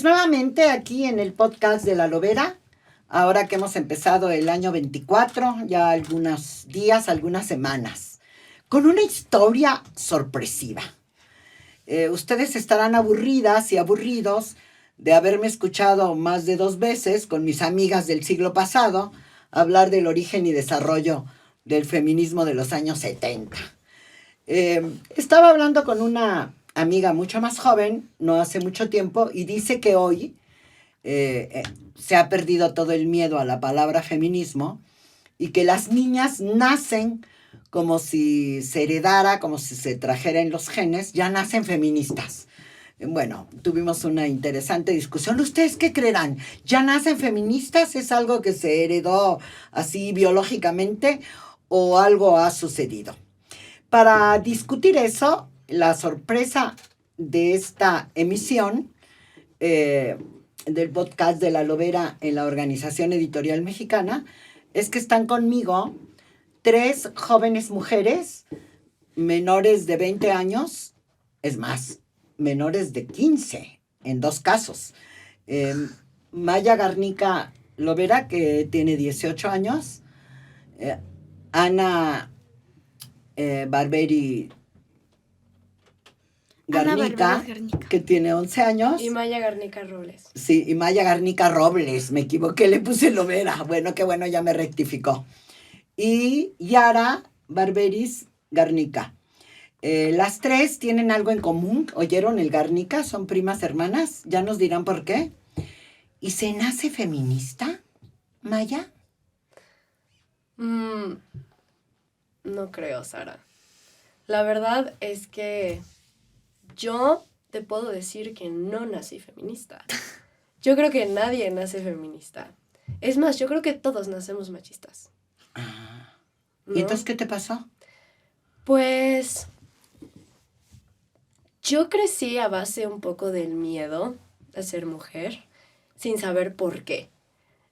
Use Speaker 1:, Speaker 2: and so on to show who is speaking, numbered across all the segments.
Speaker 1: Pues nuevamente aquí en el podcast de La Lobera, ahora que hemos empezado el año 24, ya algunos días, algunas semanas, con una historia sorpresiva. Ustedes estarán aburridas y aburridos de haberme escuchado más de 2 veces con mis amigas del siglo pasado hablar del origen y desarrollo del feminismo de los años 70. Estaba hablando con una amiga mucho más joven, no hace mucho tiempo, y dice que hoy se ha perdido todo el miedo a la palabra feminismo y que las niñas nacen como si se heredara, como si se trajera en los genes, ya nacen feministas. Bueno, tuvimos una interesante discusión. ¿Ustedes qué creerán? ¿Ya nacen feministas? ¿Es algo que se heredó así biológicamente o algo ha sucedido? Para discutir eso, la sorpresa de esta emisión del podcast de La Lobera en la Organización Editorial Mexicana es que están conmigo 3 jóvenes mujeres menores de 20 años, es más, menores de 15 en 2 casos. Maya Garnica Lobera, que tiene 18 años, Ana Barberi Garnica, que tiene 11 años.
Speaker 2: Y Maya Garnica Robles.
Speaker 1: Sí, y Maya Garnica Robles, me equivoqué, le puse Lobera. Bueno, qué bueno, ya me rectificó. Y Yara Barberis Garnica. Las 3 tienen algo en común. ¿Oyeron el Garnica? Son primas hermanas. Ya nos dirán por qué. ¿Y se nace feminista, Maya?
Speaker 2: No creo, Sara. La verdad es que yo te puedo decir que no nací feminista. Yo creo que nadie nace feminista. Es más, yo creo que todos nacemos machistas.
Speaker 1: ¿No? ¿Y entonces qué te pasó?
Speaker 2: Pues yo crecí a base un poco del miedo a ser mujer, sin saber por qué,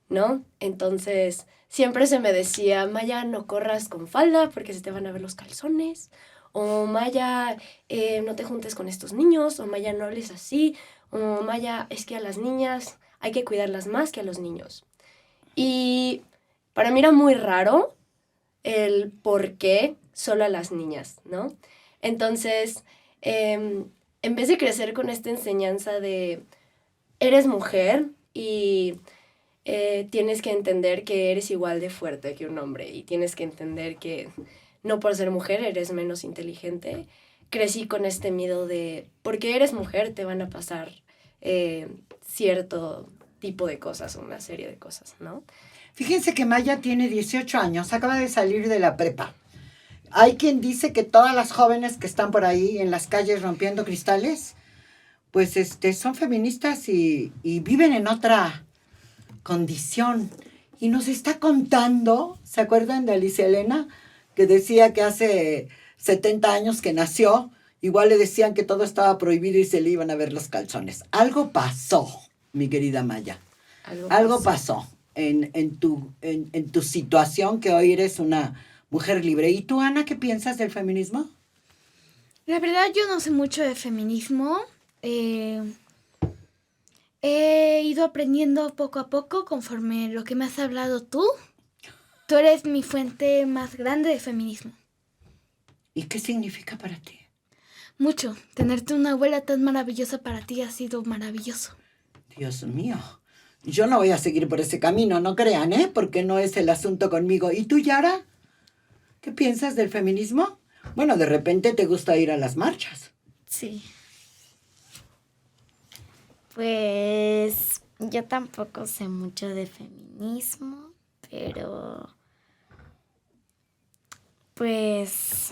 Speaker 2: ¿no? Entonces siempre se me decía, Maya, no corras con falda porque se te van a ver los calzones. O Maya, no te juntes con estos niños. O Maya, no hables así. O Maya, es que a las niñas hay que cuidarlas más que a los niños. Y para mí era muy raro el por qué solo a las niñas, ¿no? Entonces, en vez de crecer con esta enseñanza de eres mujer y tienes que entender que eres igual de fuerte que un hombre y tienes que entender que no por ser mujer eres menos inteligente, crecí con este miedo de porque eres mujer te van a pasar cierto tipo de cosas, una serie de cosas, ¿no?
Speaker 1: Fíjense que Maya tiene 18 años, acaba de salir de la prepa. Hay quien dice que todas las jóvenes que están por ahí en las calles rompiendo cristales, pues son feministas y viven en otra condición. Y nos está contando, ¿se acuerdan de Alicia Elena? Que decía que hace 70 años que nació, igual le decían que todo estaba prohibido y se le iban a ver los calzones. Algo pasó, mi querida Maya. Algo pasó en tu situación, que hoy eres una mujer libre. ¿Y tú, Ana, qué piensas del feminismo?
Speaker 3: La verdad, yo no sé mucho de feminismo. He ido aprendiendo poco a poco conforme lo que me has hablado tú. Tú eres mi fuente más grande de feminismo.
Speaker 1: ¿Y qué significa para ti?
Speaker 3: Mucho. Tenerte una abuela tan maravillosa para ti ha sido maravilloso.
Speaker 1: Dios mío. Yo no voy a seguir por ese camino, no crean, porque no es el asunto conmigo. ¿Y tú, Yara? ¿Qué piensas del feminismo? Bueno, de repente te gusta ir a las marchas.
Speaker 4: Sí. Pues yo tampoco sé mucho de feminismo, pero pues...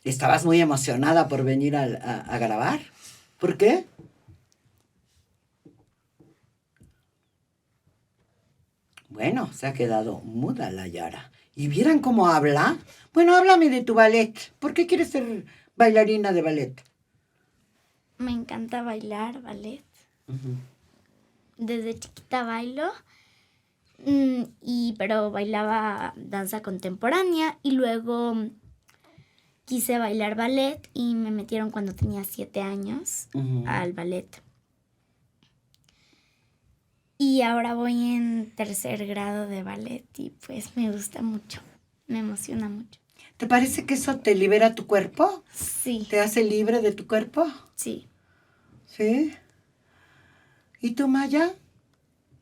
Speaker 1: ¿Estabas muy emocionada por venir a grabar? ¿Por qué? Bueno, se ha quedado muda la Yara. ¿Y vieran cómo habla? Bueno, háblame de tu ballet. ¿Por qué quieres ser bailarina de ballet?
Speaker 4: Me encanta bailar ballet. Desde chiquita bailo, pero bailaba danza contemporánea y luego quise bailar ballet y me metieron cuando tenía 7 años al ballet. Y ahora voy en 3er grado de ballet y pues me gusta mucho, me emociona mucho.
Speaker 1: ¿Te parece que eso te libera tu cuerpo?
Speaker 4: Sí,
Speaker 1: ¿Te hace libre de tu cuerpo?
Speaker 4: sí.
Speaker 1: ¿Sí? ¿Y tú, Maya?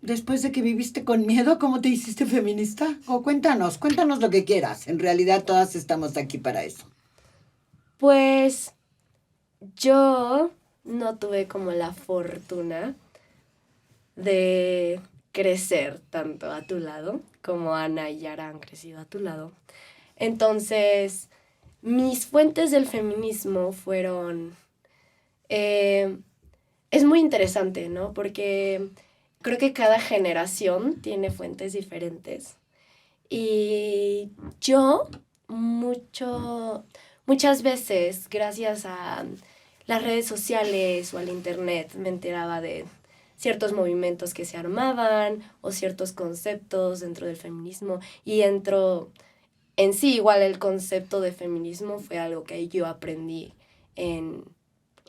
Speaker 1: Después de que viviste con miedo, ¿cómo te hiciste feminista? O cuéntanos lo que quieras. En realidad todas estamos aquí para eso.
Speaker 2: Pues yo no tuve como la fortuna de crecer tanto a tu lado como Ana y Yara han crecido a tu lado. Entonces, mis fuentes del feminismo fueron... es muy interesante, ¿no? Porque creo que cada generación tiene fuentes diferentes. Y yo muchas veces, gracias a las redes sociales o al internet, me enteraba de ciertos movimientos que se armaban o ciertos conceptos dentro del feminismo. Y en sí, igual el concepto de feminismo fue algo que yo aprendí en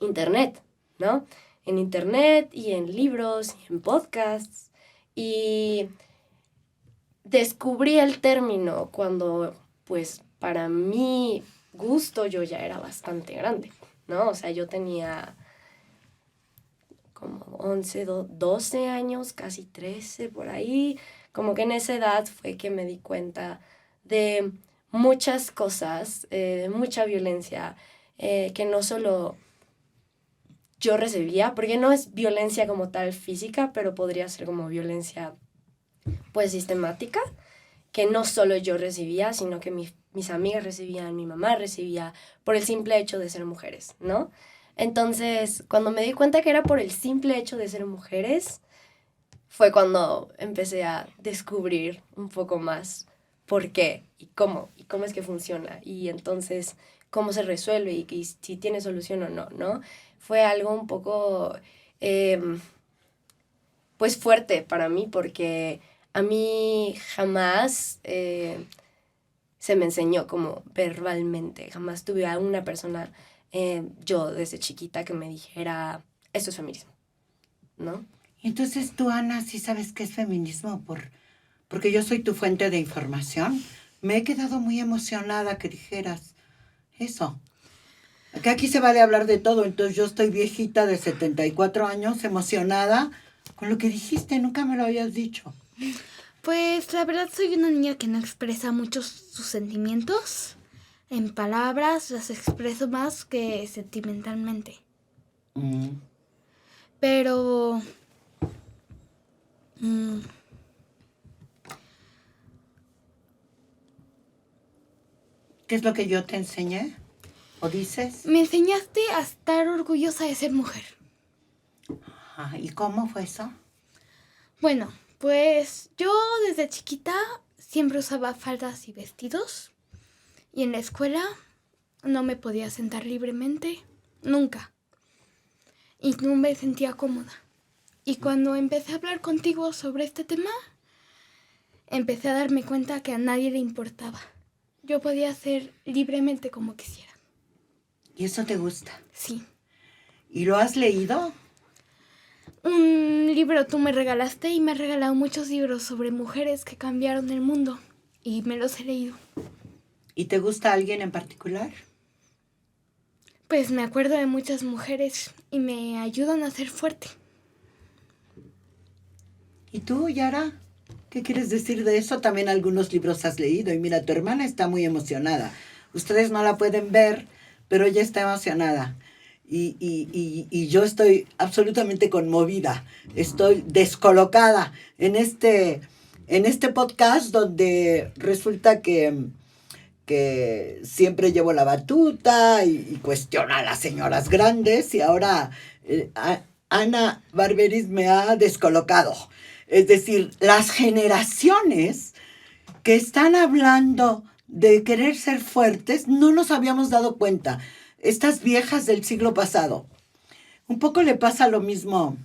Speaker 2: internet, ¿no? En internet y en libros y en podcasts. Y descubrí el término cuando, pues, para mi gusto yo ya era bastante grande, ¿no? O sea, yo tenía como 11, 12 años, casi 13 por ahí. Como que en esa edad fue que me di cuenta de muchas cosas, de mucha violencia, que no solo yo recibía, porque no es violencia como tal física, pero podría ser como violencia pues sistemática, que no solo yo recibía, sino que mis amigas recibían, mi mamá recibía, por el simple hecho de ser mujeres, ¿no? Entonces, cuando me di cuenta que era por el simple hecho de ser mujeres, fue cuando empecé a descubrir un poco más por qué y cómo es que funciona, y entonces cómo se resuelve y si tiene solución o no, ¿no? Fue algo un poco, pues fuerte para mí, porque a mí jamás se me enseñó como verbalmente, jamás tuve a una persona, yo desde chiquita, que me dijera, esto es feminismo, ¿no?
Speaker 1: Entonces tú, Ana, sí sabes qué es feminismo porque yo soy tu fuente de información. Me he quedado muy emocionada que dijeras eso. Que aquí se vale hablar de todo, entonces yo estoy viejita de 74 años, emocionada con lo que dijiste, nunca me lo habías dicho.
Speaker 3: Pues la verdad soy una niña que no expresa mucho sus sentimientos. En palabras las expreso más que sentimentalmente. Pero...
Speaker 1: ¿Qué es lo que yo te enseñé? ¿O dices?
Speaker 3: me enseñaste a estar orgullosa de ser mujer.
Speaker 1: ¿Y cómo fue eso?
Speaker 3: Bueno, pues yo desde chiquita siempre usaba faldas y vestidos. Y en la escuela no me podía sentar libremente, nunca. Y no me sentía cómoda. Y cuando empecé a hablar contigo sobre este tema, empecé a darme cuenta que a nadie le importaba. Yo podía hacer libremente como quisiera.
Speaker 1: ¿Y eso te gusta?
Speaker 3: Sí.
Speaker 1: ¿Y lo has leído?
Speaker 3: Un libro tú me regalaste y me has regalado muchos libros sobre mujeres que cambiaron el mundo. Y me los he leído.
Speaker 1: ¿Y te gusta alguien en particular?
Speaker 3: Pues me acuerdo de muchas mujeres y me ayudan a ser fuerte.
Speaker 1: ¿Y tú, Yara? ¿Qué quieres decir de eso? También algunos libros has leído. Y mira, tu hermana está muy emocionada. Ustedes no la pueden ver, pero ella está emocionada. Y yo estoy absolutamente conmovida. Estoy descolocada en este podcast donde resulta que siempre llevo la batuta y cuestiono a las señoras grandes. Y ahora Ana Barberis me ha descolocado. Es decir, las generaciones que están hablando de querer ser fuertes, no nos habíamos dado cuenta. Estas viejas del siglo pasado. Un poco le pasa lo mismo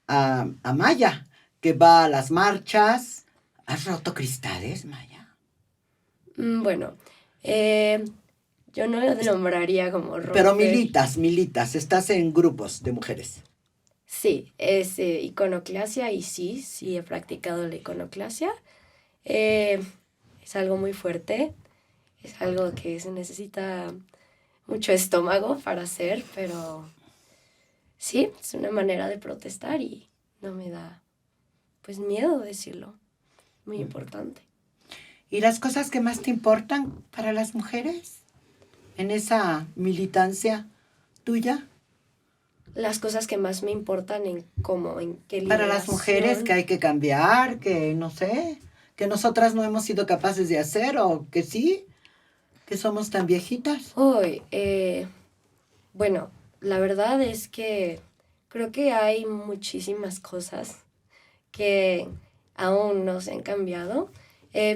Speaker 1: a Maya, que va a las marchas. ¿Has roto cristales, Maya?
Speaker 2: Bueno, Yo no lo nombraría como romper.
Speaker 1: Pero militas, estás en grupos de mujeres.
Speaker 2: Sí, es iconoclasia y sí he practicado la iconoclasia. Es algo muy fuerte, es algo que se necesita mucho estómago para hacer, pero sí, es una manera de protestar y no me da pues miedo decirlo. Muy importante.
Speaker 1: ¿Y las cosas que más te importan para las mujeres en esa militancia tuya?
Speaker 2: Las cosas que más me importan en cómo, en qué
Speaker 1: Para las mujeres que hay que cambiar, que no sé, que nosotras no hemos sido capaces de hacer o que sí, que somos tan viejitas.
Speaker 2: Hoy, bueno, la verdad es que creo que hay muchísimas cosas que aún no se han cambiado.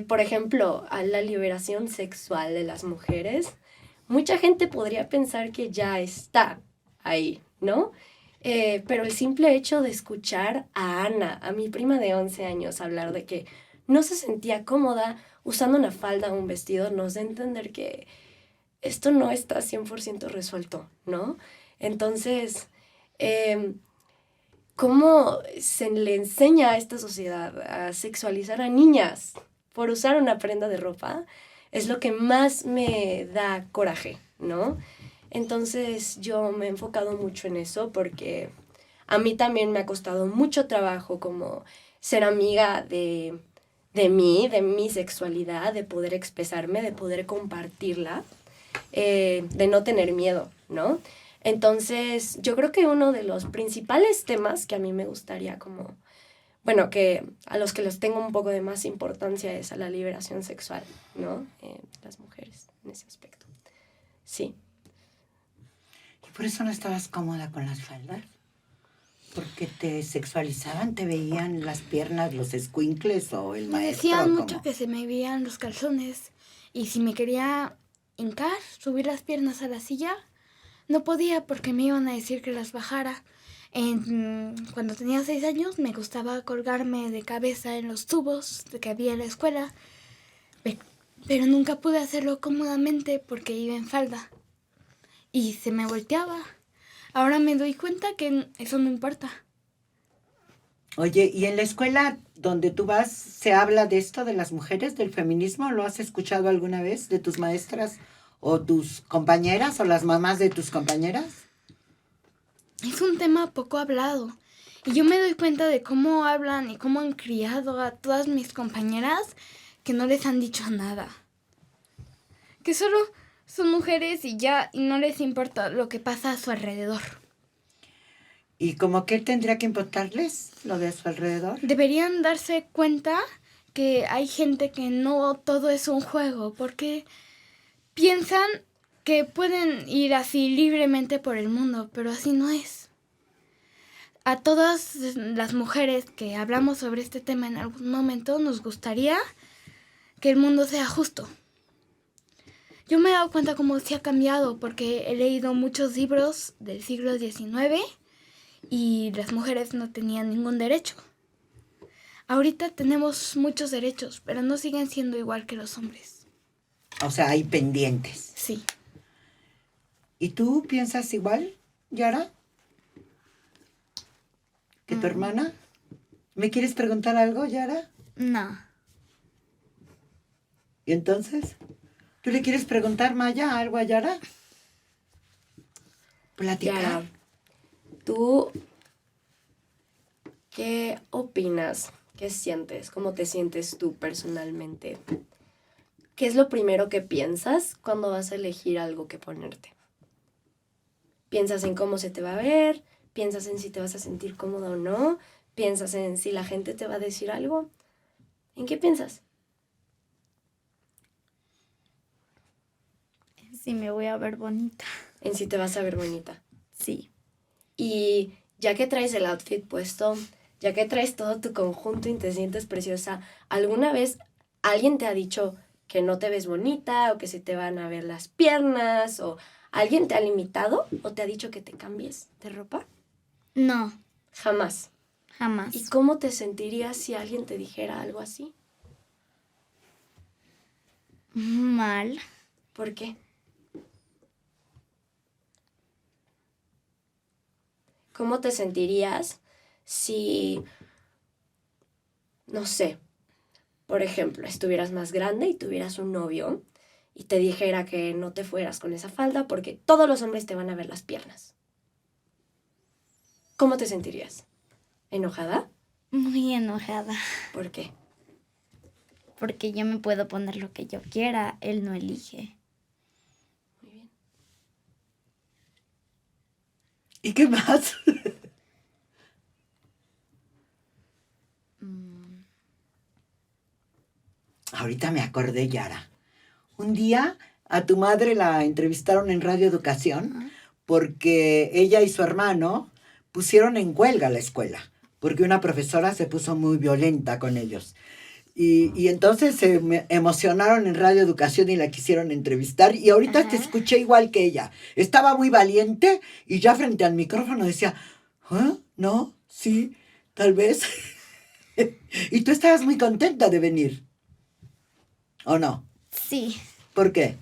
Speaker 2: Por ejemplo, a la liberación sexual de las mujeres, mucha gente podría pensar que ya está ahí, ¿no? Pero el simple hecho de escuchar a Ana, a mi prima de 11 años, hablar de que no se sentía cómoda usando una falda o un vestido, nos da a entender que esto no está 100% resuelto, ¿no? Entonces, ¿cómo se le enseña a esta sociedad a sexualizar a niñas por usar una prenda de ropa? Es lo que más me da coraje, ¿no? Entonces yo me he enfocado mucho en eso porque a mí también me ha costado mucho trabajo como ser amiga de mí, de mi sexualidad, de poder expresarme, de poder compartirla, de no tener miedo, ¿no? Entonces, yo creo que uno de los principales temas que a mí me gustaría como, bueno, que a los que les tengo un poco de más importancia es a la liberación sexual, ¿no? Las mujeres en ese aspecto. Sí.
Speaker 1: ¿Y por eso no estabas cómoda con las faldas? ¿Porque te sexualizaban? ¿Te veían las piernas, los escuincles o el
Speaker 3: Me
Speaker 1: maestro?
Speaker 3: decían
Speaker 1: ¿Cómo?
Speaker 3: mucho que se me veían los calzones y si me quería hincar, subir las piernas a la silla, no podía porque me iban a decir que las bajara. Cuando tenía 6 años me gustaba colgarme de cabeza en los tubos que había en la escuela, pero nunca pude hacerlo cómodamente porque iba en falda y se me volteaba. Ahora me doy cuenta que eso no importa.
Speaker 1: Oye, ¿y en la escuela donde tú vas se habla de esto, de las mujeres, del feminismo? ¿Lo has escuchado alguna vez de tus maestras o tus compañeras o las mamás de tus compañeras?
Speaker 3: Es un tema poco hablado y yo me doy cuenta de cómo hablan y cómo han criado a todas mis compañeras que no les han dicho nada. Que solo son mujeres y ya, y no les importa lo que pasa a su alrededor.
Speaker 1: ¿Y como qué tendría que importarles lo de a su alrededor?
Speaker 3: Deberían darse cuenta que hay gente que no todo es un juego, porque piensan que pueden ir así libremente por el mundo, pero así no es. A todas las mujeres que hablamos sobre este tema en algún momento nos gustaría que el mundo sea justo. Yo me he dado cuenta cómo se ha cambiado porque he leído muchos libros del siglo XIX y las mujeres no tenían ningún derecho. Ahorita tenemos muchos derechos, pero no siguen siendo igual que los hombres.
Speaker 1: O sea, hay pendientes.
Speaker 3: Sí.
Speaker 1: ¿Y tú piensas igual, Yara? ¿Que tu hermana? ¿Me quieres preguntar algo, Yara?
Speaker 4: No.
Speaker 1: ¿Y entonces? ¿Tú le quieres preguntar, Maya, algo a Yara? ¿Platicar?
Speaker 2: Yara, ¿tú qué opinas? ¿Qué sientes? ¿Cómo te sientes tú personalmente? ¿Qué es lo primero que piensas cuando vas a elegir algo que ponerte? ¿Piensas en cómo se te va a ver? ¿Piensas en si te vas a sentir cómoda o no? ¿Piensas en si la gente te va a decir algo? ¿En qué piensas?
Speaker 4: Sí, me voy a ver bonita.
Speaker 2: En si te vas a ver bonita.
Speaker 4: Sí.
Speaker 2: Y ya que traes el outfit puesto, ya que traes todo tu conjunto y te sientes preciosa, ¿alguna vez alguien te ha dicho que no te ves bonita o que se te van a ver las piernas o alguien te ha limitado o te ha dicho que te cambies de ropa?
Speaker 4: No,
Speaker 2: Jamás.
Speaker 4: jamás.
Speaker 2: ¿Y cómo te sentirías si alguien te dijera algo así?
Speaker 4: Mal.
Speaker 2: ¿Por qué? ¿Cómo te sentirías si, no sé, por ejemplo, estuvieras más grande y tuvieras un novio y te dijera que no te fueras con esa falda porque todos los hombres te van a ver las piernas? ¿Cómo te sentirías? ¿Enojada?
Speaker 4: Muy enojada.
Speaker 2: ¿Por qué?
Speaker 4: Porque yo me puedo poner lo que yo quiera, él no elige.
Speaker 2: Muy bien.
Speaker 1: ¿Y qué más? Ahorita me acordé, Yara. Un día a tu madre la entrevistaron en Radio Educación porque ella y su hermano pusieron en huelga la escuela, porque una profesora se puso muy violenta con ellos. Y entonces se emocionaron en Radio Educación y la quisieron entrevistar. Y ahorita te escuché igual que ella. Estaba muy valiente y ya frente al micrófono decía, ¿ah? ¿No? Sí, tal vez. Y tú estabas muy contenta de venir, ¿o no?
Speaker 4: Sí,
Speaker 1: ¿Por qué?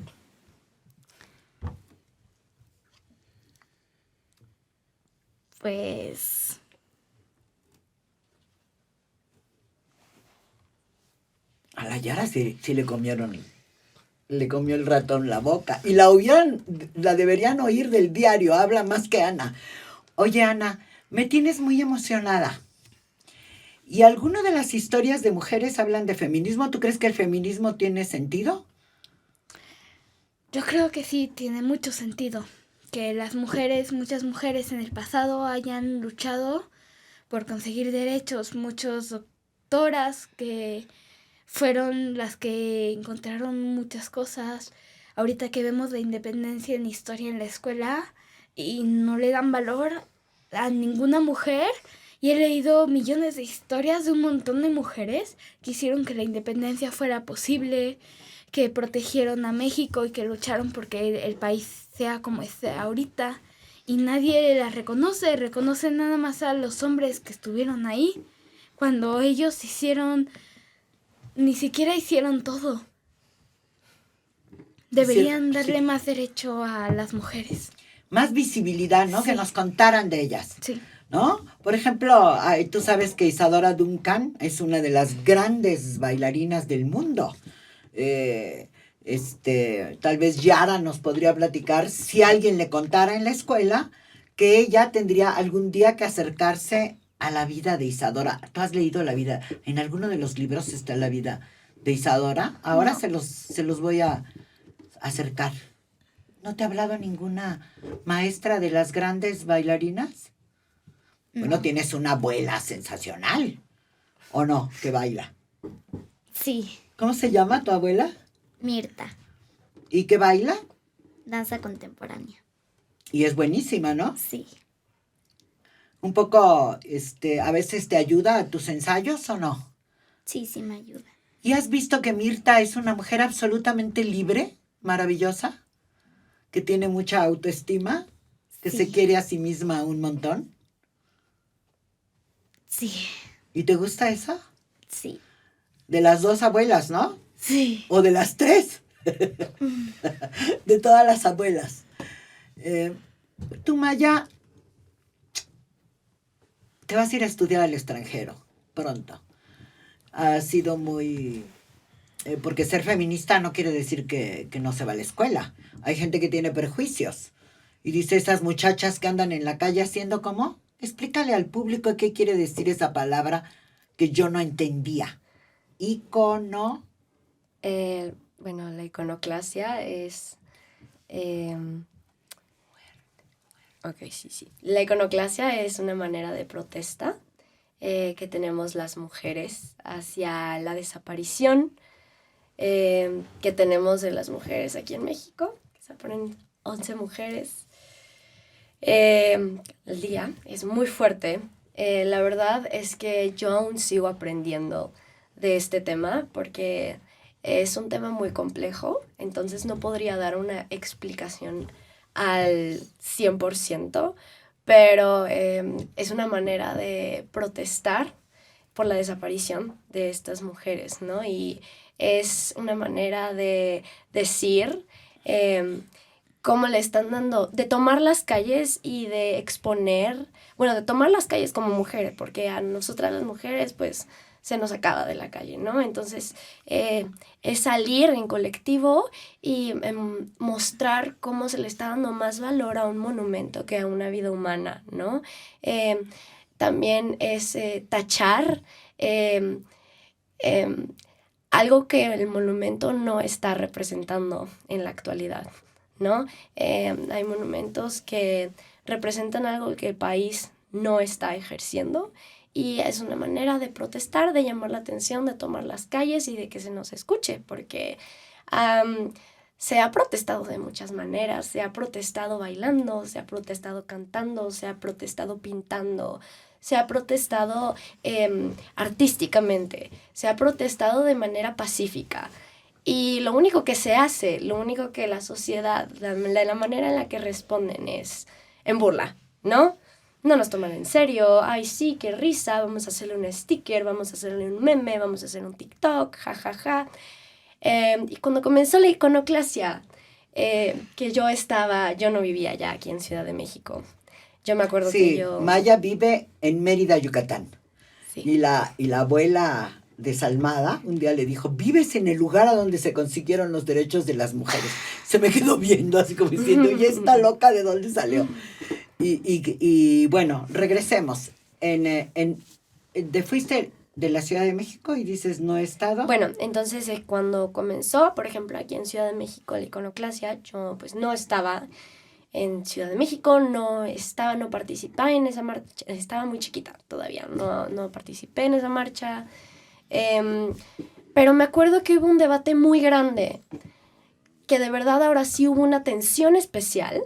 Speaker 4: pues
Speaker 1: A la Yara sí le comieron, le comió el ratón la boca. Y la deberían oír del diario, habla más que Ana. Oye, Ana, me tienes muy emocionada. ¿Y alguna de las historias de mujeres hablan de feminismo? ¿Tú crees que el feminismo tiene sentido?
Speaker 3: Yo creo que sí, tiene mucho sentido. Que muchas mujeres en el pasado hayan luchado por conseguir derechos. Muchas doctoras que fueron las que encontraron muchas cosas. Ahorita que vemos la independencia en historia en la escuela y no le dan valor a ninguna mujer. Y he leído millones de historias de un montón de mujeres que hicieron que la independencia fuera posible, que protegieron a México y que lucharon porque el país sea como es ahorita. Y nadie las reconoce, reconoce nada más a los hombres que estuvieron ahí, cuando ellos ni siquiera hicieron todo. Deberían darle más derecho a las mujeres.
Speaker 1: Más visibilidad, ¿no?
Speaker 3: Sí.
Speaker 1: Que nos contaran de ellas.
Speaker 3: Sí.
Speaker 1: ¿No? Por ejemplo, tú sabes que Isadora Duncan es una de las grandes bailarinas del mundo. Tal vez Yara nos podría platicar si alguien le contara en la escuela que ella tendría algún día que acercarse a la vida de Isadora. ¿Tú has leído la vida? En alguno de los libros está la vida de Isadora. Ahora
Speaker 3: No.
Speaker 1: se los voy a acercar. ¿No te ha hablado ninguna maestra de las grandes bailarinas? Bueno, tienes una abuela sensacional, ¿o no? Que baila.
Speaker 4: sí,
Speaker 1: ¿Cómo se llama tu abuela?
Speaker 4: Mirta,
Speaker 1: ¿Y que baila?
Speaker 4: danza contemporánea.
Speaker 1: Y es buenísima, ¿no?
Speaker 4: Sí,
Speaker 1: Un poco, a veces te ayuda a tus ensayos, ¿o no?
Speaker 4: sí me ayuda.
Speaker 1: ¿Y has visto que Mirta es una mujer absolutamente libre, maravillosa, que tiene mucha autoestima, que se
Speaker 4: Sí.
Speaker 1: quiere a sí misma un montón?
Speaker 4: Sí,
Speaker 1: ¿Y te gusta eso?
Speaker 4: sí,
Speaker 1: De las dos abuelas, ¿no?
Speaker 4: sí.
Speaker 1: O de las tres. De todas las abuelas. Tú, Maya, te vas a ir a estudiar al extranjero pronto. Has sido muy... porque ser feminista no quiere decir que no se va a la escuela. Hay gente que tiene prejuicios. Y dice, esas muchachas que andan en la calle haciendo como... Explícale al público qué quiere decir esa palabra que yo no entendía. Icono...
Speaker 2: Bueno, la iconoclasia es... ok, sí. La iconoclasia es una manera de protesta que tenemos las mujeres hacia la desaparición que tenemos de las mujeres aquí en México. Se ponen 11 mujeres. El día es muy fuerte. La verdad es que yo aún sigo aprendiendo de este tema porque es un tema muy complejo, entonces no podría dar una explicación al 100%, pero es una manera de protestar por la desaparición de estas mujeres, ¿no? Y es una manera de decir cómo le están dando, de tomar las calles y de exponer, bueno, de tomar las calles como mujeres, porque a nosotras las mujeres, pues, se nos acaba de la calle, ¿no? Entonces, es salir en colectivo y mostrar cómo se le está dando más valor a un monumento que a una vida humana, ¿no? También es tachar algo que el monumento no está representando en la actualidad, ¿no? Hay monumentos que representan algo que el país no está ejerciendo y es una manera de protestar, de llamar la atención, de tomar las calles y de que se nos escuche, porque se ha protestado de muchas maneras, se ha protestado bailando, se ha protestado cantando, se ha protestado pintando, se ha protestado artísticamente, se ha protestado de manera pacífica. Y lo único que se hace, lo único que la sociedad, la manera en la que responden es en burla, ¿no? No nos toman en serio, ay sí, qué risa, vamos a hacerle un sticker, vamos a hacerle un meme, vamos a hacer un TikTok, jajaja. Y cuando comenzó la iconoclasia, que yo no vivía ya aquí en Ciudad de México. Yo me acuerdo
Speaker 1: Sí,
Speaker 2: que yo...
Speaker 1: Maya vive en Mérida, Yucatán.
Speaker 2: Sí.
Speaker 1: Y la abuela desalmada un día le dijo, vives en el lugar a donde se consiguieron los derechos de las mujeres. Se me quedó viendo así como diciendo, ¿y esta loca de dónde salió? Y bueno, regresemos. ¿Te fuiste de la Ciudad de México y dices, no he estado?
Speaker 2: Bueno, entonces cuando comenzó, por ejemplo, aquí en Ciudad de México la iconoclasia, yo pues no estaba en Ciudad de México, no participaba en esa marcha, estaba muy chiquita todavía, no participé en esa marcha, pero me acuerdo que hubo un debate muy grande, que de verdad ahora sí hubo una tensión especial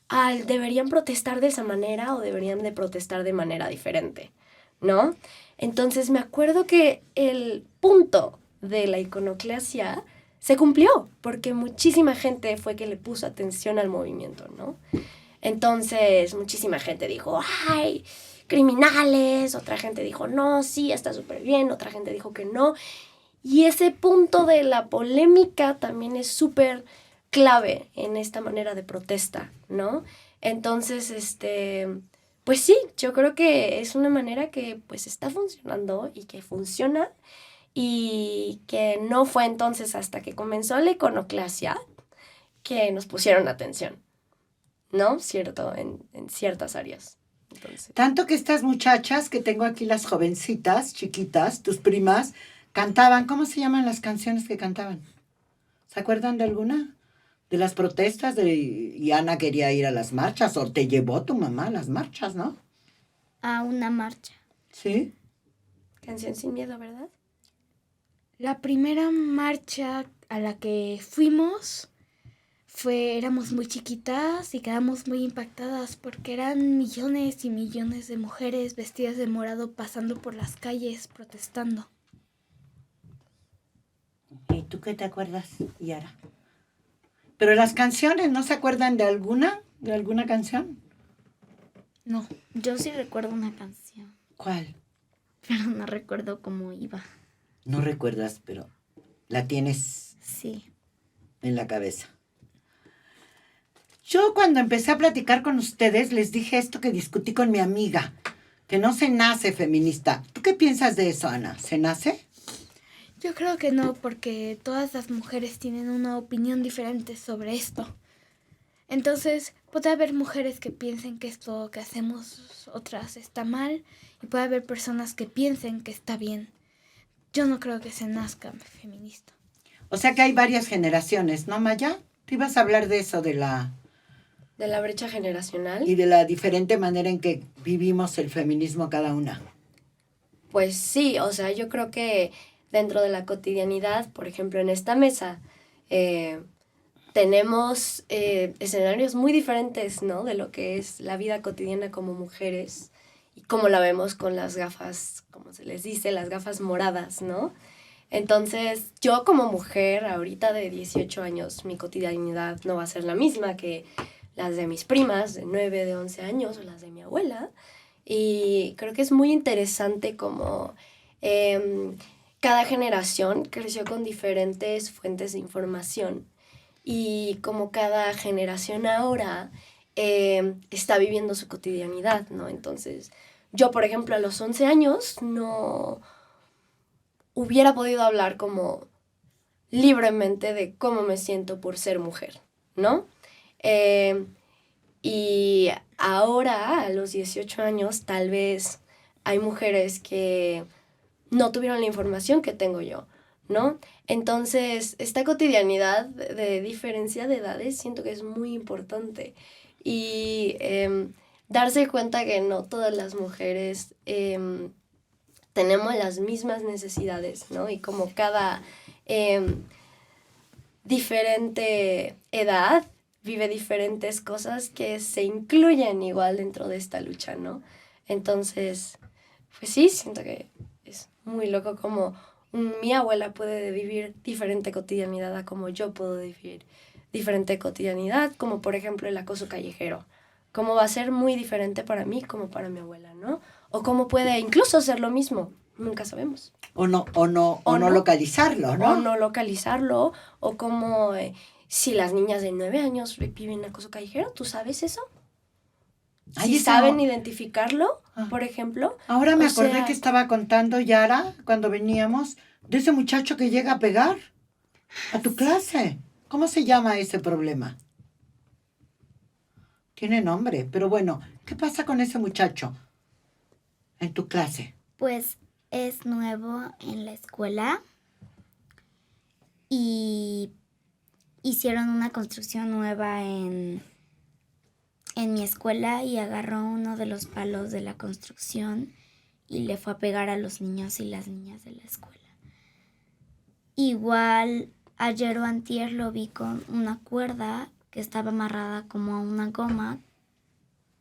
Speaker 2: al deberían protestar de esa manera o deberían de protestar de manera diferente, ¿no? Entonces me acuerdo que el punto de la iconoclasia se cumplió, porque muchísima gente fue que le puso atención al movimiento, ¿no? Entonces, muchísima gente dijo, ¡ay, criminales! Otra gente dijo, no, sí, está súper bien. Otra gente dijo que no. Y ese punto de la polémica también es súper clave en esta manera de protesta, ¿no? Entonces, pues sí, yo creo que es una manera que pues está funcionando y que funciona. Y que no fue entonces hasta que comenzó la iconoclasia que nos pusieron atención, ¿no? Cierto, en ciertas áreas. Entonces.
Speaker 1: Tanto que estas muchachas que tengo aquí, las jovencitas, chiquitas, tus primas, cantaban. ¿Cómo se llaman las canciones que cantaban? ¿Se acuerdan de alguna? De las protestas y Ana quería ir a las marchas, o te llevó tu mamá a las marchas, ¿no?
Speaker 4: A una marcha.
Speaker 1: Sí.
Speaker 2: Canción sin miedo, ¿verdad?
Speaker 3: La primera marcha a la que fuimos éramos muy chiquitas y quedamos muy impactadas porque eran millones y millones de mujeres vestidas de morado pasando por las calles protestando.
Speaker 1: ¿Y tú qué te acuerdas, Yara? Pero las canciones, ¿no se acuerdan de alguna? ¿De alguna canción?
Speaker 3: No.
Speaker 4: Yo sí recuerdo una canción,
Speaker 1: ¿Cuál?
Speaker 4: pero no recuerdo cómo iba.
Speaker 1: No recuerdas, pero la tienes
Speaker 4: Sí.
Speaker 1: en la cabeza. Yo cuando empecé a platicar con ustedes les dije esto que discutí con mi amiga, que no se nace feminista. ¿Tú qué piensas de eso, Ana? ¿Se nace?
Speaker 3: Yo creo que no, porque todas las mujeres tienen una opinión diferente sobre esto. Entonces, puede haber mujeres que piensen que esto que hacemos otras está mal y puede haber personas que piensen que está bien. Yo no creo que se nazca feminista.
Speaker 1: O sea que hay varias generaciones, ¿no, Maya? Tú ibas a hablar de eso, de la
Speaker 2: brecha generacional.
Speaker 1: y de la diferente manera en que vivimos el feminismo cada una.
Speaker 2: Pues sí, o sea, yo creo que dentro de la cotidianidad, por ejemplo, en esta mesa, tenemos escenarios muy diferentes, ¿no? De lo que es la vida cotidiana como mujeres y cómo la vemos con las gafas, como se les dice, las gafas moradas, ¿no? Entonces, yo como mujer, ahorita de 18 años, mi cotidianidad no va a ser la misma que las de mis primas de 9, de 11 años o las de mi abuela. Y creo que es muy interesante como cada generación creció con diferentes fuentes de información y como cada generación ahora está viviendo su cotidianidad, ¿no? Entonces, yo, por ejemplo, a los 11 años no hubiera podido hablar como libremente de cómo me siento por ser mujer, ¿no? Y ahora, a los 18 años, tal vez hay mujeres que no tuvieron la información que tengo yo, ¿no? Entonces, esta cotidianidad de diferencia de edades siento que es muy importante. Y darse cuenta que no todas las mujeres tenemos las mismas necesidades, ¿no? Y como cada diferente edad vive diferentes cosas que se incluyen igual dentro de esta lucha, ¿no? Entonces, pues sí, siento que es muy loco como mi abuela puede vivir diferente cotidianidad a como yo puedo vivir diferente cotidianidad, como por ejemplo el acoso callejero. Cómo va a ser muy diferente para mí como para mi abuela, ¿no? O cómo puede incluso ser lo mismo, nunca sabemos.
Speaker 1: O no localizarlo, ¿no?
Speaker 2: O no localizarlo, o como si las niñas de 9 años viven acoso callejero, ¿tú sabes eso?
Speaker 1: Ay,
Speaker 2: Si
Speaker 1: eso-
Speaker 2: saben identificarlo,
Speaker 1: Ah.
Speaker 2: por ejemplo.
Speaker 1: Ahora me
Speaker 2: O
Speaker 1: acordé
Speaker 2: sea,
Speaker 1: que estaba contando Yara, cuando veníamos, de ese muchacho que llega a pegar a tu clase. ¿Cómo se llama ese problema? Tiene nombre, pero bueno, ¿qué pasa con ese muchacho en tu clase?
Speaker 4: Pues es nuevo en la escuela y hicieron una construcción nueva en mi escuela y agarró uno de los palos de la construcción y le fue a pegar a los niños y las niñas de la escuela. Igual ayer o antier lo vi con una cuerda que estaba amarrada como a una goma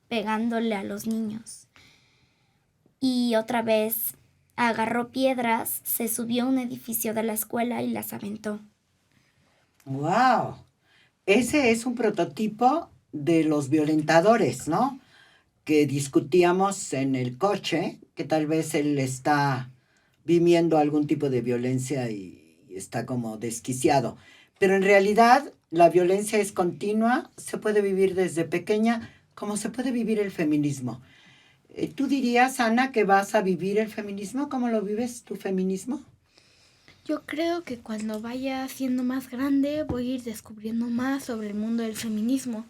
Speaker 4: pegándole a los niños. Y otra vez agarró piedras, se subió a un edificio de la escuela y las aventó.
Speaker 1: ¡Wow! Ese es un prototipo de los violentadores, ¿no? Que discutíamos en el coche, que tal vez él está viviendo algún tipo de violencia y está como desquiciado. Pero en realidad la violencia es continua, se puede vivir desde pequeña, como se puede vivir el feminismo. ¿Tú dirías, Ana, que vas a vivir el feminismo? ¿Cómo lo vives tu feminismo?
Speaker 3: Yo creo que cuando vaya siendo más grande voy a ir descubriendo más sobre el mundo del feminismo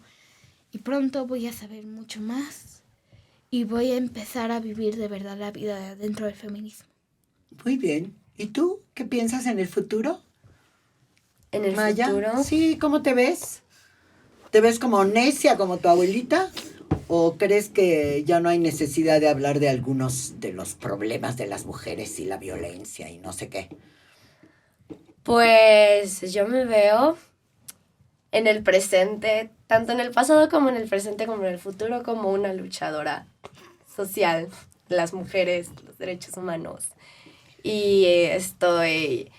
Speaker 3: y pronto voy a saber mucho más y voy a empezar a vivir de verdad la vida dentro del feminismo.
Speaker 1: Muy bien. ¿Y tú qué piensas en el futuro,
Speaker 2: en el
Speaker 1: Maya?
Speaker 2: futuro.
Speaker 1: Sí, ¿cómo te ves? ¿Te ves como necia como tu abuelita? ¿O crees que ya no hay necesidad de hablar de algunos de los problemas de las mujeres y la violencia y no sé qué?
Speaker 2: Pues yo me veo en el presente, tanto en el pasado como en el presente, como en el futuro, como una luchadora social de las mujeres, los derechos humanos. Y estoy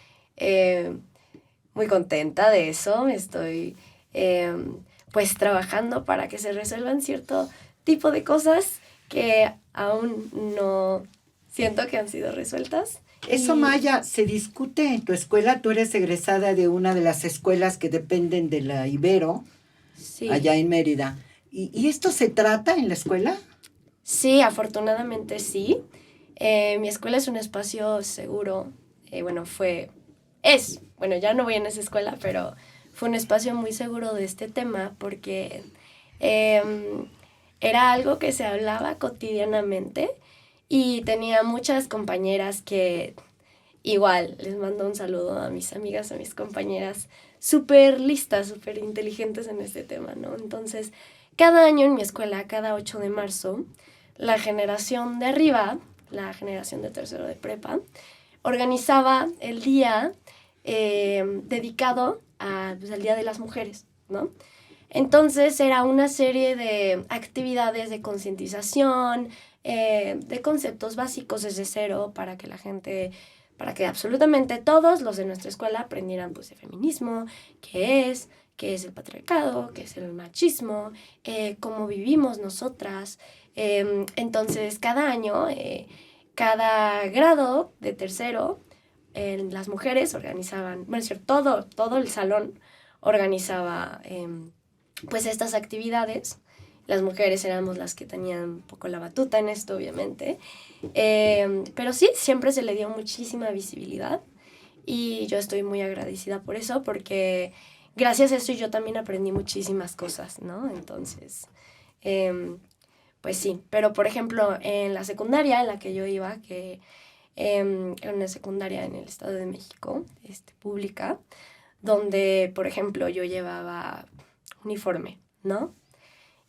Speaker 2: muy contenta de eso. Estoy pues trabajando para que se resuelvan cierto tipo de cosas que aún no siento que han sido resueltas.
Speaker 1: Eso,
Speaker 2: Y-
Speaker 1: Maya, se discute en tu escuela. Tú eres egresada de una de las escuelas que dependen de la Ibero,
Speaker 2: Sí.
Speaker 1: allá en Mérida. ¿Y esto se trata en la escuela?
Speaker 2: Sí, afortunadamente sí. Mi escuela es un espacio seguro. Bueno, ya no voy en esa escuela, pero fue un espacio muy seguro de este tema porque era algo que se hablaba cotidianamente y tenía muchas compañeras que igual les mando un saludo a mis amigas, a mis compañeras súper listas, súper inteligentes en este tema, ¿no? Entonces, cada año en mi escuela, cada 8 de marzo, la generación de arriba, la generación de tercero de prepa, organizaba el día dedicado al Día de las Mujeres, ¿no? Entonces era una serie de actividades de concientización, de conceptos básicos desde cero para que absolutamente todos los de nuestra escuela aprendieran pues de feminismo, qué es el patriarcado, qué es el machismo, cómo vivimos nosotras. Entonces cada año, cada grado de tercero, las mujeres organizaban, bueno, es cierto, todo el salón organizaba pues estas actividades. Las mujeres éramos las que tenían un poco la batuta en esto, obviamente. Pero sí, siempre se le dio muchísima visibilidad y yo estoy muy agradecida por eso, porque gracias a eso yo también aprendí muchísimas cosas, ¿no? Entonces, pues sí. Pero, por ejemplo, en la secundaria en la que yo iba, que era una secundaria en el Estado de México, pública, donde, por ejemplo, yo llevaba uniforme, ¿no?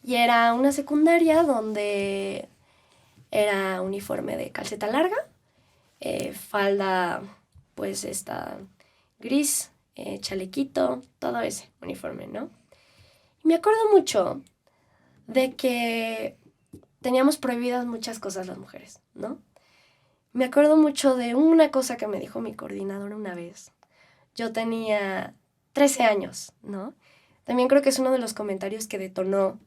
Speaker 2: Y era una secundaria donde era uniforme de calceta larga, falda, pues, gris, chalequito, todo ese uniforme, ¿no? Y me acuerdo mucho de que teníamos prohibidas muchas cosas las mujeres, ¿no? Me acuerdo mucho de una cosa que me dijo mi coordinadora una vez. Yo tenía 13 años, ¿no? También creo que es uno de los comentarios que detonó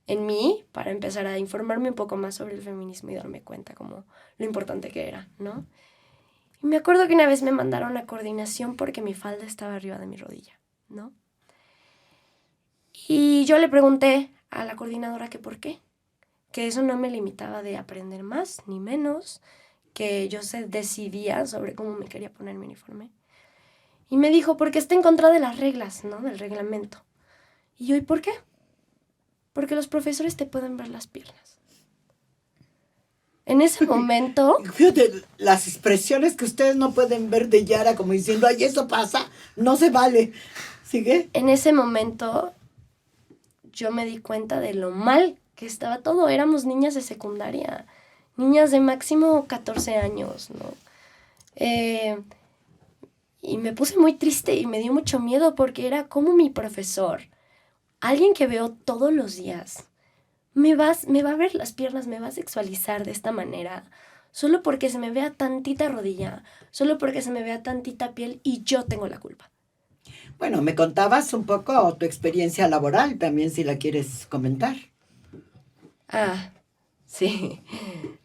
Speaker 2: en mí para empezar a informarme un poco más sobre el feminismo y darme cuenta como lo importante que era, ¿no? Y me acuerdo que una vez me mandaron a coordinación porque mi falda estaba arriba de mi rodilla, ¿no? Y yo le pregunté a la coordinadora que por qué, que eso no me limitaba de aprender más ni menos, que yo decidía sobre cómo me quería poner mi uniforme. Y me dijo, porque está en contra de las reglas, ¿no? Del reglamento. Y yo, ¿y por qué? Porque los profesores te pueden ver las piernas. En ese momento...
Speaker 1: Fíjate, las expresiones que ustedes no pueden ver de Yara como diciendo, ay, eso pasa, no se vale. ¿Sigue?
Speaker 2: En ese momento yo me di cuenta de lo mal que estaba todo. Éramos niñas de secundaria, niñas de máximo 14 años, ¿no? Y me puse muy triste y me dio mucho miedo porque era como mi profesor, alguien que veo todos los días, me va a ver las piernas, me va a sexualizar de esta manera, solo porque se me vea tantita rodilla, solo porque se me vea tantita piel y yo tengo la culpa.
Speaker 1: Bueno, me contabas un poco tu experiencia laboral también, si la quieres comentar.
Speaker 2: Ah, sí.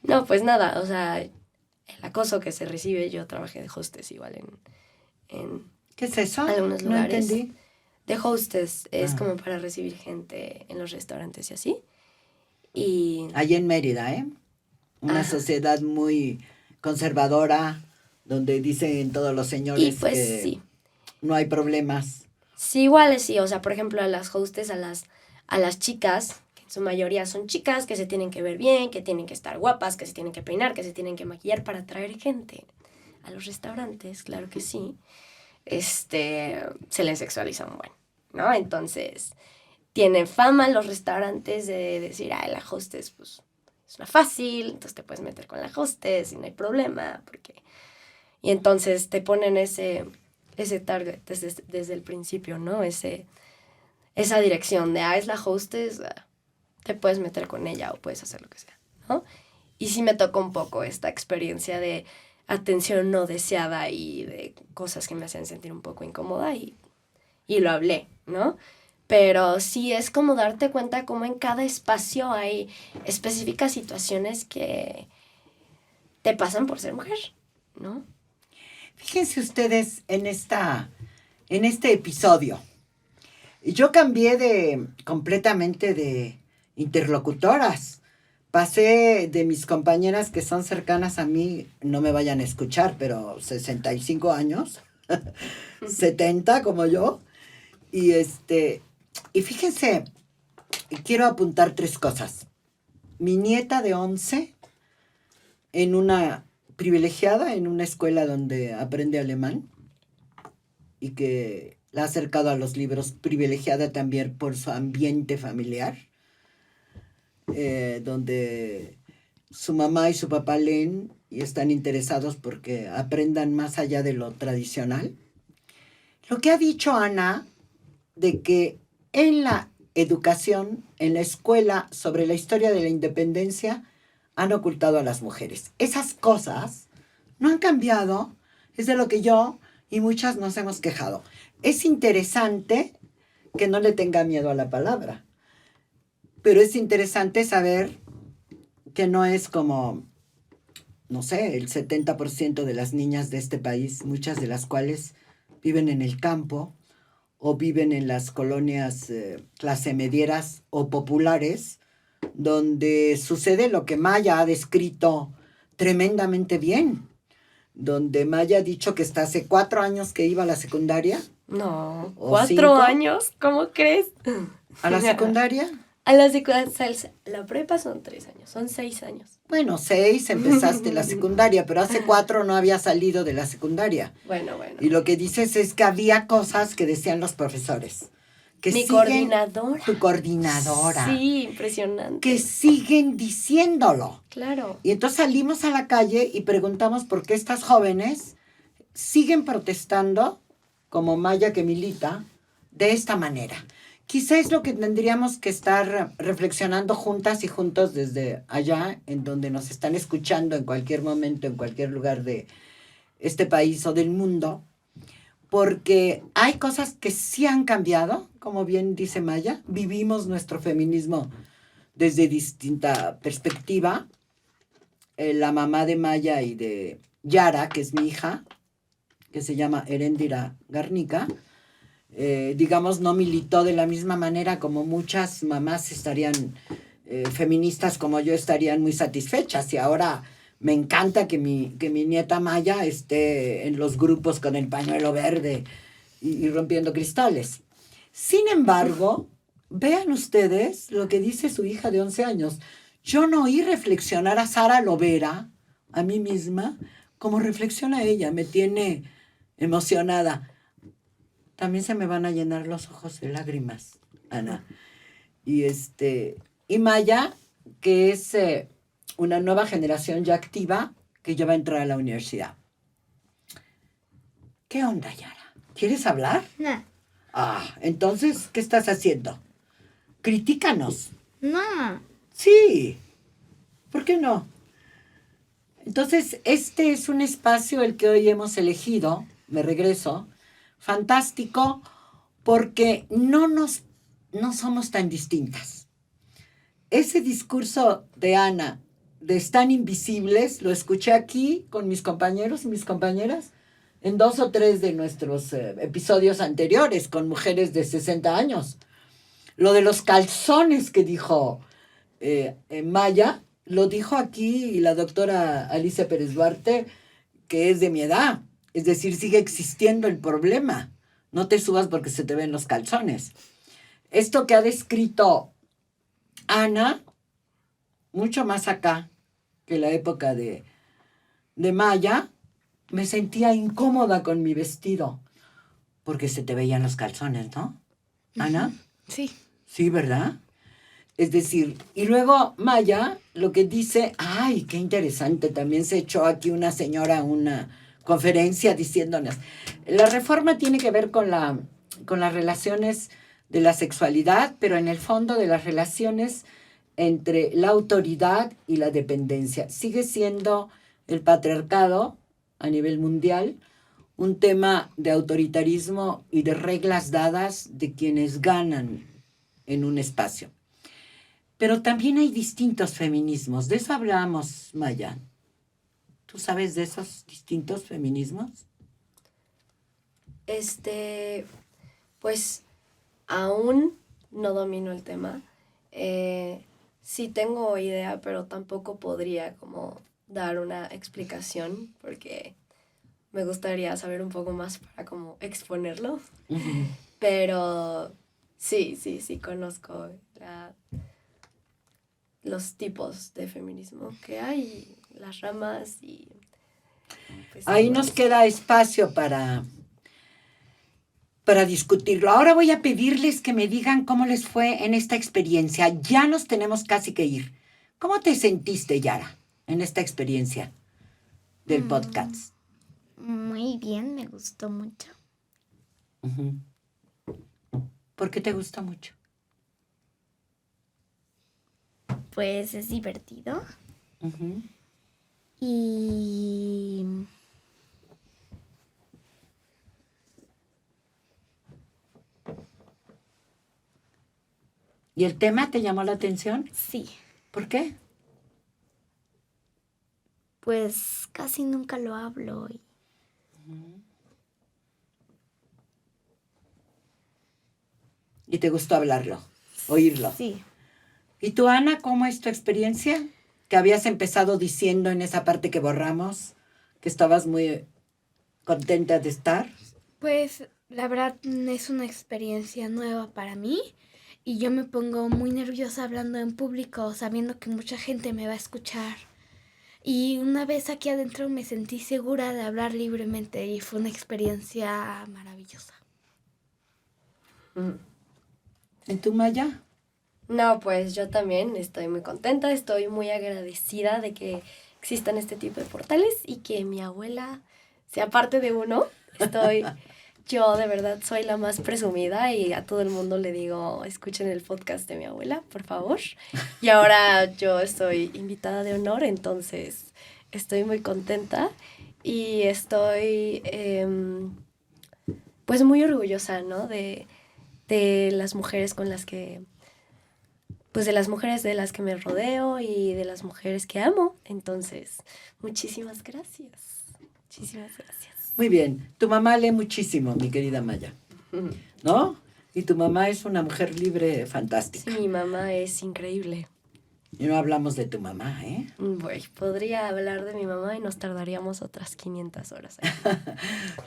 Speaker 2: No, pues nada, o sea, el acoso que se recibe, yo trabajé de hostess igual en
Speaker 1: ¿Qué es eso?
Speaker 2: algunos
Speaker 1: No
Speaker 2: lugares.
Speaker 1: entendí.
Speaker 2: De hostess es como para recibir gente en los restaurantes y así. Y...
Speaker 1: Allí en Mérida, ¿eh? Una sociedad muy conservadora, donde dicen todos los señores
Speaker 2: y pues
Speaker 1: que
Speaker 2: sí.
Speaker 1: no hay problemas.
Speaker 2: Sí, igual sí, o sea, por ejemplo, a las hostess, a las chicas, que en su mayoría son chicas, que se tienen que ver bien, que tienen que estar guapas, que se tienen que peinar, que se tienen que maquillar para atraer gente a los restaurantes, claro que sí, se les sexualiza un buen, ¿no? Entonces, tienen fama los restaurantes de decir, ay, la hostess, pues, es una fácil, entonces te puedes meter con la hostess y no hay problema, porque... Y entonces te ponen ese target desde el principio, ¿no? Esa dirección de, es la hostess, te puedes meter con ella o puedes hacer lo que sea, ¿no? Y sí me tocó un poco esta experiencia de atención no deseada y de cosas que me hacían sentir un poco incómoda y lo hablé, ¿no? Pero sí es como darte cuenta cómo en cada espacio hay específicas situaciones que te pasan por ser mujer, ¿no?
Speaker 1: Fíjense ustedes en este episodio. Yo cambié completamente de interlocutoras. Pasé de mis compañeras que son cercanas a mí, no me vayan a escuchar, pero 65 años, 70 como yo. Y fíjense, quiero apuntar 3 cosas. Mi nieta de 11, en una privilegiada, en una escuela donde aprende alemán, y que la ha acercado a los libros, privilegiada también por su ambiente familiar, donde su mamá y su papá leen y están interesados porque aprendan más allá de lo tradicional. Lo que ha dicho Ana, de que en la educación, en la escuela, sobre la historia de la independencia, han ocultado a las mujeres. Esas cosas no han cambiado, es de lo que yo y muchas nos hemos quejado. Es interesante que no le tenga miedo a la palabra, pero es interesante saber que no es como, no sé, el 70% de las niñas de este país, muchas de las cuales viven en el campo o viven en las colonias clase medieras o populares, donde sucede lo que Maya ha descrito tremendamente bien, donde Maya ha dicho que está hace 4 años que iba a la secundaria.
Speaker 2: No,
Speaker 1: ¿O
Speaker 2: 4
Speaker 1: 5?
Speaker 2: años, ¿cómo crees?
Speaker 1: ¿A la secundaria?
Speaker 2: A la secundaria, la prepa son 3 años, son 6 años.
Speaker 1: Bueno, 6 empezaste la secundaria, pero hace 4 no había salido de la secundaria.
Speaker 2: Bueno.
Speaker 1: Y lo que dices es que había cosas que decían los profesores. Que
Speaker 2: Mi
Speaker 1: siguen,
Speaker 2: coordinadora.
Speaker 1: Tu coordinadora.
Speaker 2: Sí, impresionante.
Speaker 1: Que siguen diciéndolo.
Speaker 2: Claro.
Speaker 1: Y entonces salimos a la calle y preguntamos por qué estas jóvenes siguen protestando, como Maya que milita, de esta manera. Quizá es lo que tendríamos que estar reflexionando juntas y juntos desde allá, en donde nos están escuchando en cualquier momento, en cualquier lugar de este país o del mundo, porque hay cosas que sí han cambiado, como bien dice Maya, vivimos nuestro feminismo desde distinta perspectiva. La mamá de Maya y de Yara, que es mi hija, que se llama Eréndira Garnica, digamos, no militó de la misma manera como muchas mamás estarían, feministas como yo, estarían muy satisfechas. Y ahora me encanta que mi nieta Maya esté en los grupos con el pañuelo verde y rompiendo cristales. Sin embargo, vean ustedes lo que dice su hija de 11 años. Yo no oí reflexionar a Sara Lovera, a mí misma, como reflexiona ella. Me tiene emocionada. También se me van a llenar los ojos de lágrimas, Ana. Y Maya, que es una nueva generación ya activa, que ya va a entrar a la universidad. ¿Qué onda, Yara? ¿Quieres hablar?
Speaker 4: No.
Speaker 1: Entonces, ¿qué estás haciendo? Critícanos.
Speaker 4: No.
Speaker 1: Sí. ¿Por qué no? Entonces, este es un espacio el que hoy hemos elegido, me regreso, fantástico, porque no somos tan distintas. Ese discurso de Ana, de están invisibles, lo escuché aquí con mis compañeros y mis compañeras en 2 o 3 de nuestros episodios anteriores con mujeres de 60 años. Lo de los calzones que dijo Maya, lo dijo aquí la doctora Alicia Pérez Duarte, que es de mi edad. Es decir, sigue existiendo el problema. No te subas porque se te ven los calzones. Esto que ha descrito Ana, mucho más acá que la época de Maya, me sentía incómoda con mi vestido porque se te veían los calzones, ¿no? Ana.
Speaker 3: Sí.
Speaker 1: Sí, ¿verdad? Es decir, y luego Maya lo que dice, ay, qué interesante, también se echó aquí una señora una conferencia diciéndonos, la reforma tiene que ver con las relaciones de la sexualidad, pero en el fondo de las relaciones entre la autoridad y la dependencia. Sigue siendo el patriarcado a nivel mundial un tema de autoritarismo y de reglas dadas de quienes ganan en un espacio. Pero también hay distintos feminismos. De eso hablamos, Maya. ¿Tú sabes de esos distintos feminismos?
Speaker 2: Pues aún no domino el tema. Sí tengo idea, pero tampoco podría como dar una explicación porque me gustaría saber un poco más para como exponerlo.
Speaker 1: Uh-huh.
Speaker 2: Pero sí, conozco los tipos de feminismo que hay, las ramas y... Pues,
Speaker 1: ahí nos queda espacio para discutirlo. Ahora voy a pedirles que me digan cómo les fue en esta experiencia. Ya nos tenemos casi que ir. ¿Cómo te sentiste, Yara, en esta experiencia del podcast?
Speaker 4: Muy bien, me gustó mucho.
Speaker 1: Uh-huh. ¿Por qué te gustó mucho?
Speaker 4: Pues es divertido.
Speaker 1: Uh-huh.
Speaker 4: Y
Speaker 1: ¿Y el tema te llamó la atención?
Speaker 4: sí,
Speaker 1: ¿Por qué?
Speaker 4: pues casi nunca lo hablo.
Speaker 1: y te gustó hablarlo, oírlo.
Speaker 4: Sí.
Speaker 1: ¿Y tú, Ana, cómo es tu experiencia? Que habías empezado diciendo en esa parte que borramos que estabas muy contenta de estar.
Speaker 3: Pues la verdad es una experiencia nueva para mí y yo me pongo muy nerviosa hablando en público, sabiendo que mucha gente me va a escuchar. Y una vez aquí adentro me sentí segura de hablar libremente y fue una experiencia maravillosa.
Speaker 1: ¿En tu Maya?
Speaker 2: No, pues yo también estoy muy contenta, estoy muy agradecida de que existan este tipo de portales y que mi abuela sea parte de uno. Yo de verdad soy la más presumida y a todo el mundo le digo, escuchen el podcast de mi abuela, por favor. Y ahora yo estoy invitada de honor, entonces estoy muy contenta y estoy pues muy orgullosa, ¿no? De las mujeres con las que, pues de las mujeres de las que me rodeo y de las mujeres que amo. Entonces, muchísimas gracias. Muchísimas gracias.
Speaker 1: Muy bien. Tu mamá lee muchísimo, mi querida Maya, ¿no? Y tu mamá es una mujer libre fantástica.
Speaker 2: Sí, mi mamá es increíble.
Speaker 1: Y no hablamos de tu mamá, ¿eh?
Speaker 2: Bueno, podría hablar de mi mamá y nos tardaríamos otras 500 horas.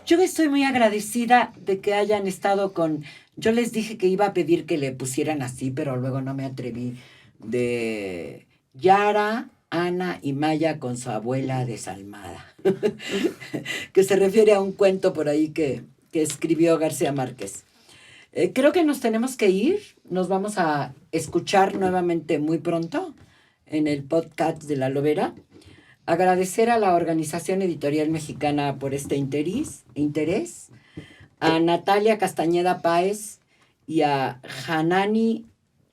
Speaker 1: Yo estoy muy agradecida de que hayan estado con... Yo les dije que iba a pedir que le pusieran así, pero luego no me atreví. De Yara, Ana y Maya con su abuela desalmada. Que se refiere a un cuento por ahí que escribió García Márquez. Creo que nos tenemos que ir. Nos vamos a escuchar nuevamente muy pronto en el podcast de La Lobera. Agradecer a la Organización Editorial Mexicana por este interés, a Natalia Castañeda Páez y a Hanani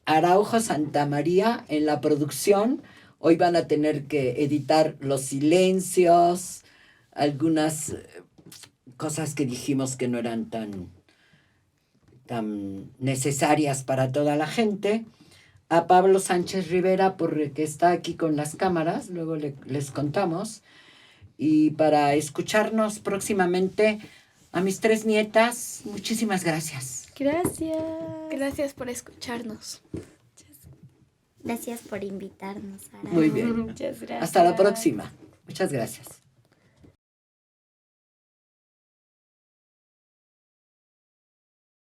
Speaker 1: Araujo Santamaría en la producción. Hoy van a tener que editar los silencios, algunas cosas que dijimos que no eran tan necesarias para toda la gente. A Pablo Sánchez Rivera, porque está aquí con las cámaras, luego les contamos. Y para escucharnos próximamente, a mis 3 nietas, muchísimas gracias.
Speaker 2: Gracias.
Speaker 3: Gracias por escucharnos.
Speaker 4: Gracias por invitarnos, Sara.
Speaker 1: Muy bien.
Speaker 2: Muchas gracias.
Speaker 1: Hasta la próxima. Muchas gracias.